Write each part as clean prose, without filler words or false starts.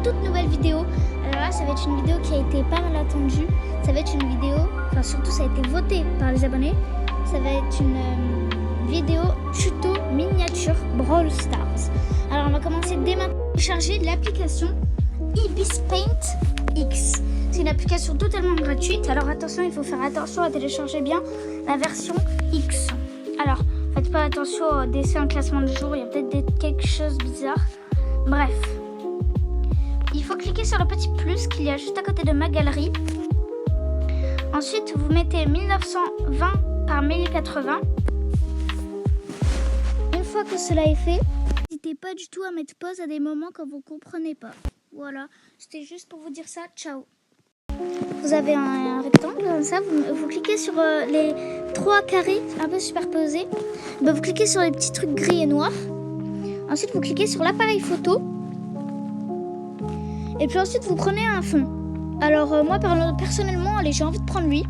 toute nouvelle vidéo. Alors là, ça va être une vidéo qui a été pas mal attendue. Ça va être une vidéo, enfin surtout ça a été voté par les abonnés. Ça va être une vidéo tuto miniature Brawl Stars. Alors on va commencer dès maintenant à télécharger l'application Ibis Paint X. C'est une application totalement gratuite. Alors attention, il faut faire attention à télécharger bien la version X. Alors, faites pas attention au dessin classement du jour, il y a peut-être quelque chose de bizarre. Bref. Il faut cliquer sur le petit plus qu'il y a juste à côté de ma galerie. Ensuite, vous mettez 1920 par 1080. Une fois que cela est fait, n'hésitez pas du tout à mettre pause à des moments quand vous ne comprenez pas. Voilà, c'était juste pour vous dire ça. Ciao. Vous avez un rectangle comme ça, vous cliquez sur les 3 carrés un peu superposés. Vous cliquez sur les petits trucs gris et noirs. Ensuite, vous cliquez sur l'appareil photo. Et puis ensuite, vous prenez un fond. Alors, moi, personnellement, allez, j'ai envie de prendre lui.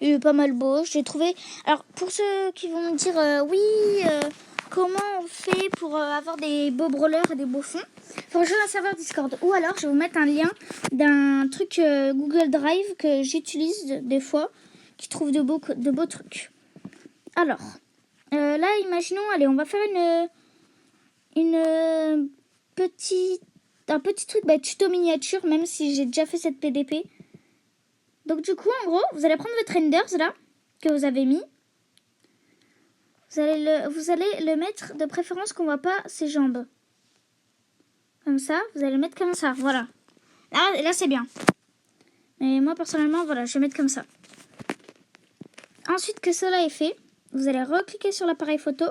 Il est pas mal beau, j'ai trouvé. Alors, pour ceux qui vont me dire, comment on fait pour avoir des beaux brawlers et des beaux fonds, il faut rejoindre un serveur Discord. Ou alors, je vais vous mettre un lien d'un truc Google Drive que j'utilise des fois, qui trouve de beaux trucs. Alors, là, imaginons, allez, on va faire un petit truc tuto miniature, même si j'ai déjà fait cette PDP. Donc du coup, en gros, vous allez prendre votre renders là, que vous avez mis. Vous allez le mettre de préférence qu'on ne voit pas ses jambes. Comme ça, vous allez le mettre comme ça, voilà. Là c'est bien. Mais moi, personnellement, voilà, je vais mettre comme ça. Ensuite que cela est fait, vous allez recliquer sur l'appareil photo.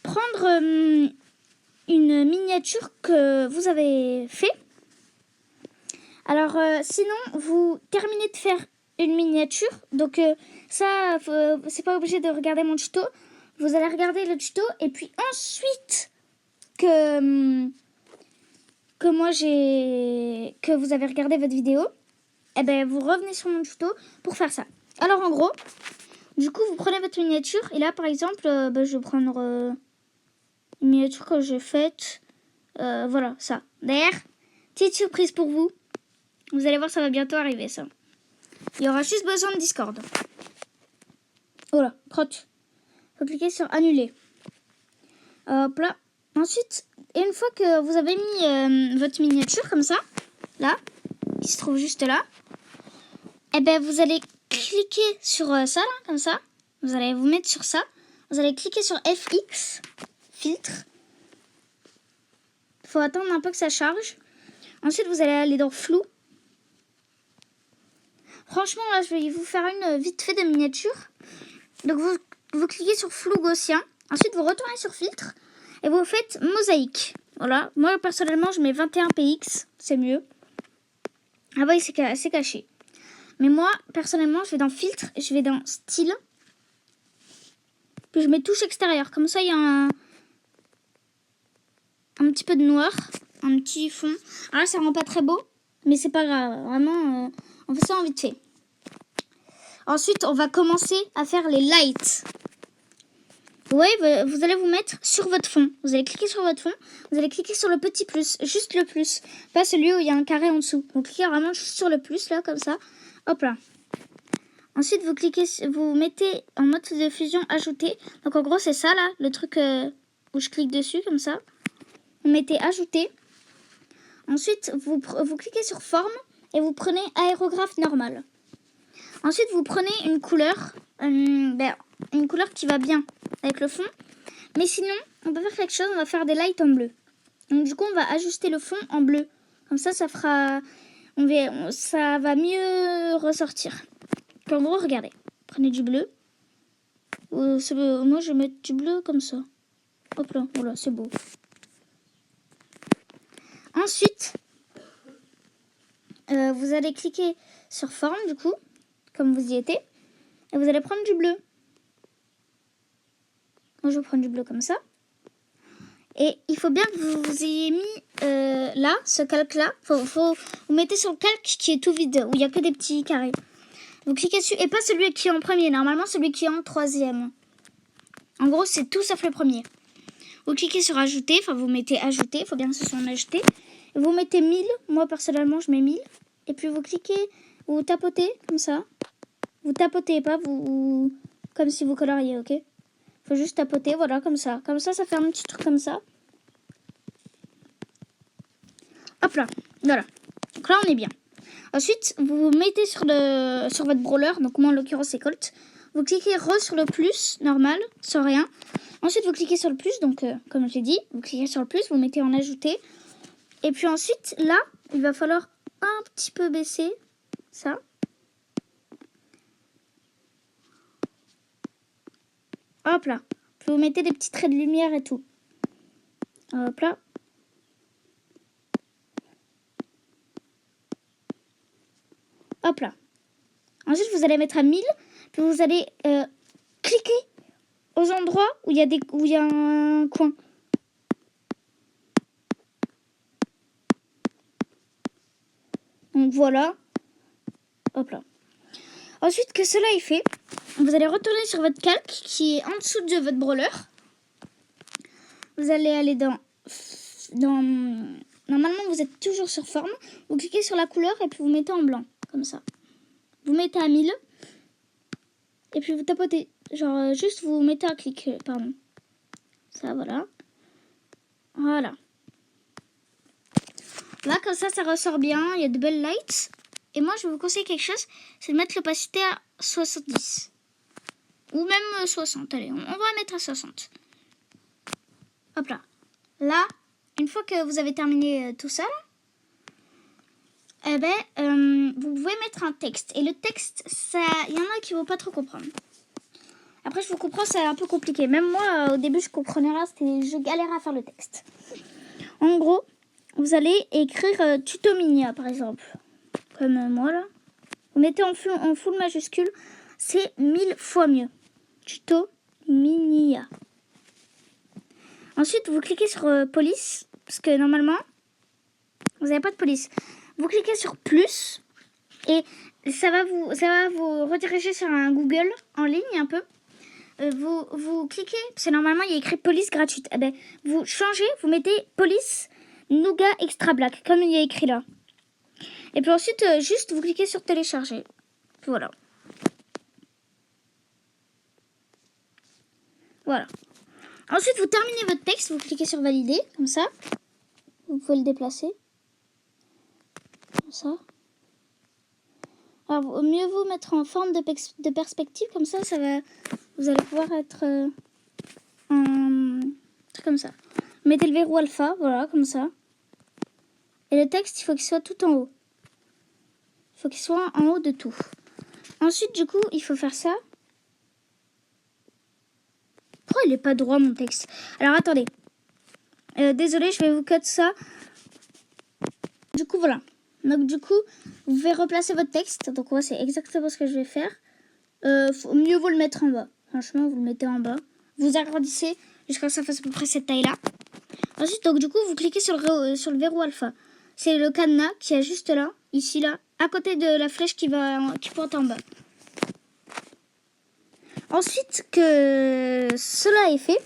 Prendre une miniature que vous avez fait. Alors, sinon, vous terminez de faire une miniature. Donc, ça, c'est pas obligé de regarder mon tuto. Vous allez regarder le tuto. Et puis ensuite que vous avez regardé votre vidéo, eh ben, vous revenez sur mon tuto pour faire ça. Alors, en gros, du coup, vous prenez votre miniature. Et là, par exemple, je vais prendre une miniature que j'ai faite. Voilà, ça. D'ailleurs, petite surprise pour vous. Vous allez voir, ça va bientôt arriver, ça. Il y aura juste besoin de Discord. Voilà, crotte. Faut cliquer sur annuler. Hop là. Ensuite, une fois que vous avez mis votre miniature comme ça, là, qui se trouve juste là, eh ben vous allez cliquer sur ça, là, comme ça. Vous allez vous mettre sur ça. Vous allez cliquer sur FX, filtre. Il faut attendre un peu que ça charge. Ensuite, vous allez aller dans flou. Franchement, là, je vais vous faire une vite fait de miniature. Donc, vous cliquez sur flou gaussien. Ensuite, vous retournez sur filtre. Et vous faites mosaïque. Voilà. Moi, personnellement, je mets 21 px. C'est mieux. Ah oui, c'est caché. Mais moi, personnellement, je vais dans filtre. Et je vais dans style. Puis, je mets touche extérieure. Comme ça, il y a un petit peu de noir. Un petit fond. Alors là, ça rend pas très beau. Mais c'est pas grave. Vraiment, on fait ça en vite fait. Ensuite, on va commencer à faire les lights. Oui, vous allez vous mettre sur votre fond. Vous allez cliquer sur votre fond. Vous allez cliquer sur le petit plus. Juste le plus. Pas celui où il y a un carré en dessous. Donc, cliquez vraiment juste sur le plus, là, comme ça. Hop là. Ensuite, vous mettez en mode de fusion ajouter. Donc, en gros, c'est ça, là, le truc où je clique dessus, comme ça. Vous mettez ajouter. Ensuite, vous cliquez sur forme et vous prenez aérographe normal. Ensuite, vous prenez une couleur, une couleur qui va bien avec le fond. Mais sinon, on peut faire quelque chose, on va faire des lights en bleu. Donc du coup, on va ajuster le fond en bleu. Comme ça, ça va mieux ressortir. Donc, en gros, regardez. Prenez du bleu. Moi, je vais mettre du bleu comme ça. Hop là, voilà, c'est beau. Ensuite, vous allez cliquer sur forme, du coup, comme vous y étiez. Et vous allez prendre du bleu. Moi, je vais prendre du bleu comme ça. Et il faut bien que vous ayez mis là, ce calque-là. Vous mettez sur le calque qui est tout vide, où il n'y a que des petits carrés. Vous cliquez dessus, et pas celui qui est en premier. Normalement, celui qui est en troisième. En gros, c'est tout sauf le premier. Vous cliquez sur ajouter, enfin vous mettez ajouter, il faut bien que ce soit en ajouter. Vous mettez 1000. Moi, personnellement, je mets 1000. Et puis, vous cliquez, vous tapotez comme ça. Vous tapotez pas, comme si vous coloriez, ok? Faut juste tapoter, voilà, comme ça. Comme ça fait un petit truc comme ça. Hop là, voilà. Donc là, on est bien. Ensuite, vous vous mettez sur votre brawler. Donc moi, en l'occurrence, c'est Colt. Vous cliquez sur le plus, normal, sans rien. Ensuite, vous cliquez sur le plus. Donc, comme je l'ai dit, vous cliquez sur le plus, vous mettez en ajouter. Et puis ensuite, là, il va falloir un petit peu baisser ça. Hop là. Puis vous mettez des petits traits de lumière et tout. Hop là. Hop là. Ensuite, vous allez mettre à 1000. Puis vous allez cliquer aux endroits où il y a un coin. Donc voilà. Hop là. Ensuite que cela est fait, vous allez retourner sur votre calque qui est en dessous de votre brawler. Vous allez aller dans... Normalement, vous êtes toujours sur forme. Vous cliquez sur la couleur et puis vous mettez en blanc. Comme ça. Vous mettez à 1000. Et puis vous tapotez. Genre, juste vous mettez un clic. Pardon. Ça, voilà. Voilà. Là, comme ça ressort bien. Il y a de belles lights. Et moi, je vous conseille quelque chose. C'est de mettre l'opacité à 70. Ou même 60. Allez, on va mettre à 60. Hop là. Là, une fois que vous avez terminé tout ça, vous pouvez mettre un texte. Et le texte, il y en a qui ne vont pas trop comprendre. Après, je vous comprends, c'est un peu compliqué. Même moi, au début, je comprenais rien. Je galérais à faire le texte. En gros, vous allez écrire tuto Minia, par exemple. Comme moi, là. Vous mettez en full majuscule. C'est 1000 fois mieux. Tuto Minia. Ensuite, vous cliquez sur police. Parce que normalement, vous n'avez pas de police. Vous cliquez sur plus. Et ça va vous rediriger sur un Google en ligne un peu. Vous cliquez, parce que normalement il y a écrit police gratuite. Eh ben, vous changez, vous mettez police Nougat Extra Black, comme il y a écrit là. Et puis ensuite, juste vous cliquez sur télécharger. Voilà. Voilà. Ensuite, vous terminez votre texte, vous cliquez sur valider, comme ça. Vous pouvez le déplacer. Comme ça. Alors, mieux vous mettre en forme de perspective, comme ça va. Vous allez pouvoir être comme ça. Mettez le verrou alpha, voilà, comme ça. Et le texte, il faut qu'il soit tout en haut. Il faut qu'il soit en haut de tout. Ensuite, du coup, il faut faire ça. Pourquoi il n'est pas droit, mon texte? Alors, attendez. Désolé, je vais vous cut ça. Du coup, voilà. Donc, du coup, vous pouvez replacer votre texte. Donc, ouais, c'est exactement ce que je vais faire. Mieux vaut le mettre en bas. Franchement, vous le mettez en bas. Vous agrandissez jusqu'à ce que ça fasse à peu près cette taille-là. Ensuite, donc, du coup, vous cliquez sur le verrou alpha. C'est le cadenas qui est juste là, ici, là, à côté de la flèche qui pointe en bas. Ensuite que cela est fait,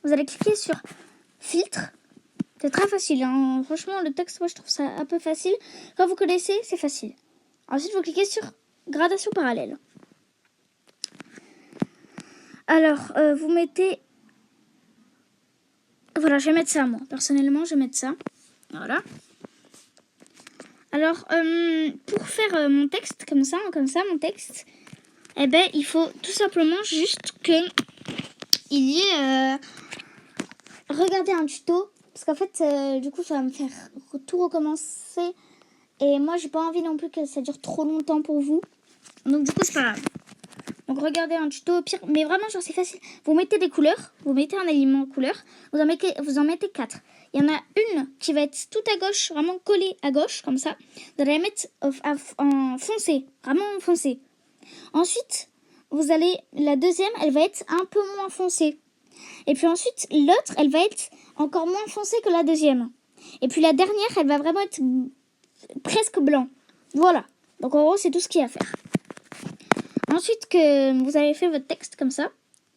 vous allez cliquer sur filtre. C'est très facile, hein. Franchement, le texte, moi, je trouve ça un peu facile. Quand vous connaissez, c'est facile. Ensuite, vous cliquez sur gradation parallèle. Alors, vous mettez... Voilà, je vais mettre ça, moi. Personnellement, je vais mettre ça. Voilà. Alors, pour faire mon texte, comme ça, mon texte, eh ben, il faut tout simplement juste que il y ait... regardez un tuto. Parce qu'en fait, du coup, ça va me faire tout recommencer. Et moi, j'ai pas envie non plus que ça dure trop longtemps pour vous. Donc, du coup, c'est pas grave. Donc, regardez un tuto au pire. Mais vraiment, genre, c'est facile. Vous mettez des couleurs. Vous mettez un élément couleur. Vous en mettez 4. Il y en a une qui va être tout à gauche, vraiment collée à gauche, comme ça. Vous allez la mettre en foncé. Vraiment en foncé. Ensuite, la deuxième, elle va être un peu moins foncée. Et puis ensuite, l'autre, elle va être encore moins foncée que la deuxième. Et puis la dernière, elle va vraiment être presque blanc. Voilà. Donc en gros, c'est tout ce qu'il y a à faire. Ensuite que vous avez fait votre texte comme ça,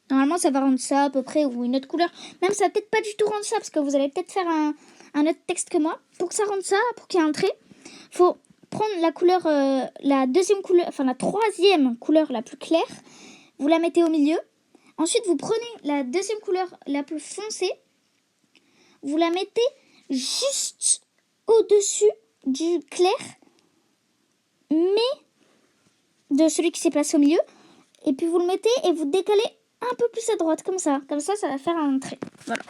normalement ça va rendre ça à peu près, ou une autre couleur. Même ça va peut-être pas du tout rendre ça, parce que vous allez peut-être faire un autre texte que moi. Pour que ça rende ça, pour qu'il y ait un trait, faut prendre la couleur, la deuxième couleur, enfin la troisième couleur la plus claire. Vous la mettez au milieu. Ensuite, vous prenez la deuxième couleur la plus foncée. Vous la mettez juste au-dessus du clair, mais de celui qui s'est placé au milieu. Et puis vous le mettez et vous décalez un peu plus à droite, comme ça. Comme ça, ça va faire un trait. Voilà.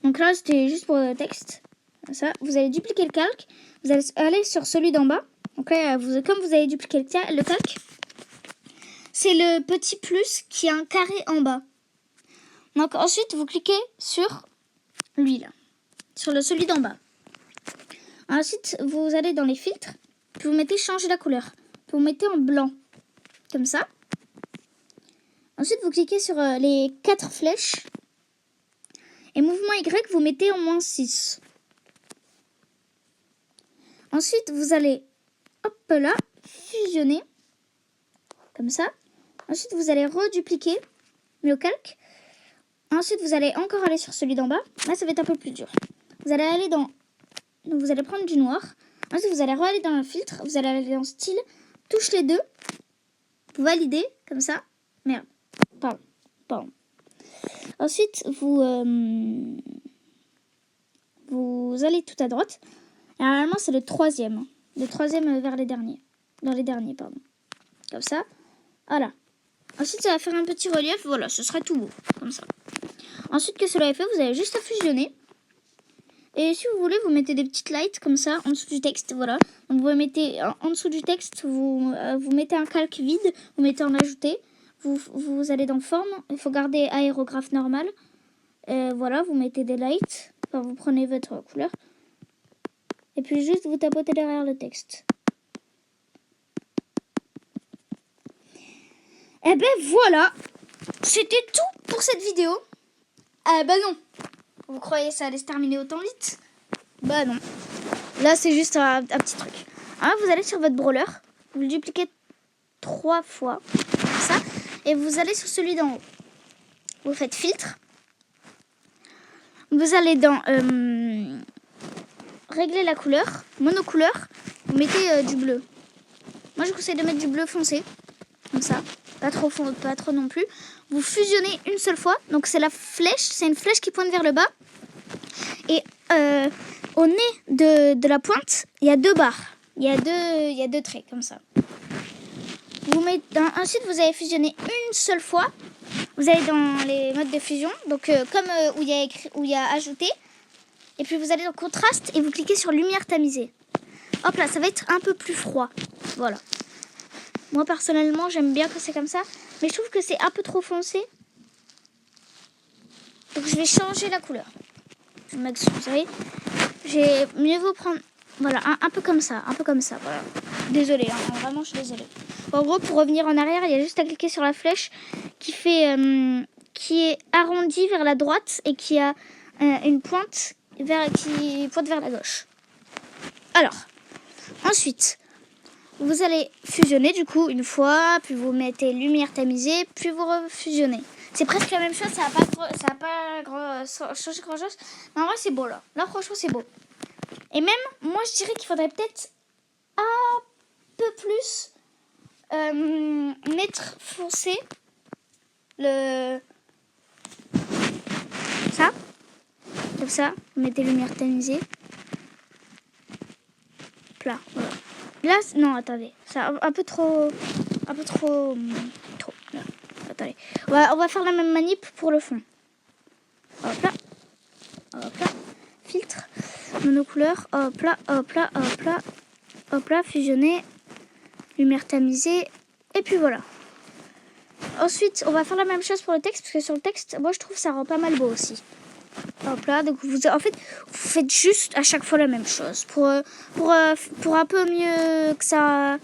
Donc là, c'était juste pour le texte. Comme ça, vous allez dupliquer le calque. Vous allez aller sur celui d'en bas. Donc là, comme vous avez dupliqué le calque, c'est le petit plus qui a un carré en bas. Donc ensuite, vous cliquez sur lui là, sur celui d'en bas. Ensuite, vous allez dans les filtres, puis vous mettez changer la couleur. Puis vous mettez en blanc, comme ça. Ensuite, vous cliquez sur les 4 flèches. Et mouvement Y, vous mettez en -6. Ensuite, vous allez, hop là, fusionner, comme ça. Ensuite, vous allez redupliquer le calque. Ensuite, vous allez encore aller sur celui d'en bas. Là, ça va être un peu plus dur. Vous allez aller dans... Donc, vous allez prendre du noir. Ensuite, vous allez aller dans le filtre. Vous allez aller dans style. Touche les deux. Vous validez, comme ça. Merde. Pardon. Ensuite, vous allez tout à droite. Et normalement, c'est le troisième. Le troisième vers les derniers. Dans les derniers, pardon. Comme ça. Voilà. Ensuite, ça va faire un petit relief. Voilà, ce sera tout beau. Comme ça. Ensuite que cela est fait, vous avez juste à fusionner. Et si vous voulez, vous mettez des petites lights comme ça en dessous du texte. Voilà. Donc vous mettez en dessous du texte, vous mettez un calque vide, vous mettez en ajouter. Vous allez dans forme. Il faut garder aérographe normal. Voilà, vous mettez des lights. Enfin, vous prenez votre couleur. Et puis juste vous tapotez derrière le texte. Et ben voilà. C'était tout pour cette vidéo. Ah bah non. Vous croyez que ça allait se terminer autant vite? Bah non. Là c'est juste un petit truc. Alors, vous allez sur votre brawler. Vous le dupliquez 3 fois. Comme ça. Et vous allez sur celui d'en haut. Vous faites filtre. Vous allez dans régler la couleur. Monocouleur. Vous mettez du bleu. Moi je vous conseille de mettre du bleu foncé. Comme ça. Pas trop non plus. Vous fusionnez une seule fois. Donc c'est la flèche. C'est une flèche qui pointe vers le bas. Et au nez de la pointe, il y a 2 barres. Il y a deux traits comme ça. Ensuite, vous allez fusionner une seule fois. Vous allez dans les modes de fusion. Donc comme où il y a ajouté. Et puis vous allez dans contraste et vous cliquez sur lumière tamisée. Hop là, ça va être un peu plus froid. Voilà. Moi personnellement, j'aime bien que c'est comme ça. Mais je trouve que c'est un peu trop foncé. Donc je vais changer la couleur. Je m'excuse, vous savez. J'ai mieux vaut prendre... Voilà, un peu comme ça. Voilà. Désolée, hein, vraiment je suis désolée. En gros, pour revenir en arrière, il y a juste à cliquer sur la flèche qui est arrondie vers la droite et qui a une pointe qui pointe vers la gauche. Alors, ensuite, vous allez fusionner du coup une fois, puis vous mettez lumière tamisée, puis vous refusionnez. C'est presque la même chose, ça n'a pas changé grand chose. Mais en vrai, c'est beau là. Là, franchement, c'est beau. Et même, moi, je dirais qu'il faudrait peut-être un peu plus mettre foncé ça. Comme ça, vous mettez lumière tamisée. Là, voilà. Là, non, attendez. C'est un peu trop. Là. Attendez. On va faire la même manip pour le fond. Hop là. Hop là. Filtre. Monocouleur. Hop là, hop là, hop là. Hop là, fusionner. Lumière tamisée. Et puis voilà. Ensuite, on va faire la même chose pour le texte. Parce que sur le texte, moi je trouve que ça rend pas mal beau aussi. Hop là, donc vous faites juste à chaque fois la même chose. Pour un peu mieux que ça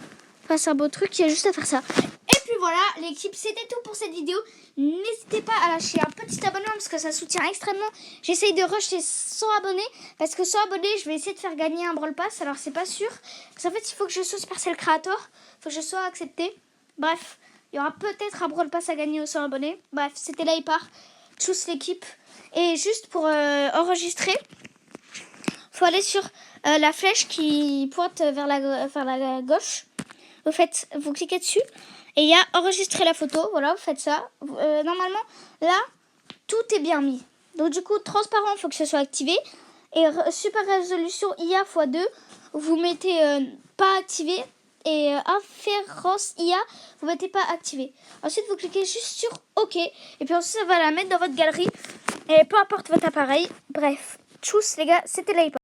fasse un beau truc, il y a juste à faire ça. Et puis voilà, l'équipe, c'était tout pour cette vidéo. N'hésitez pas à lâcher un petit abonnement parce que ça soutient extrêmement. J'essaye de rusher 100 abonnés parce que 100 abonnés, je vais essayer de faire gagner un Brawl Pass. Alors c'est pas sûr. Parce qu'en fait, il faut que je sois Supercell Creator. Il faut que je sois accepté. Bref, il y aura peut-être un Brawl Pass à gagner aux 100 abonnés. Bref, c'était là, il part. Tous l'équipe. Et juste pour enregistrer, faut aller sur la flèche qui pointe vers la gauche. Vous cliquez dessus et il y a enregistrer la photo. Voilà, vous faites ça. Normalement, là, tout est bien mis. Donc du coup, transparent, il faut que ce soit activé. Et super résolution IA x2, vous mettez pas activé. Et inférence IA, vous mettez pas activé. Ensuite, vous cliquez juste sur OK. Et puis ensuite, ça va la mettre dans votre galerie. Et peu importe votre appareil. Bref, tchuss les gars, c'était l'iPod.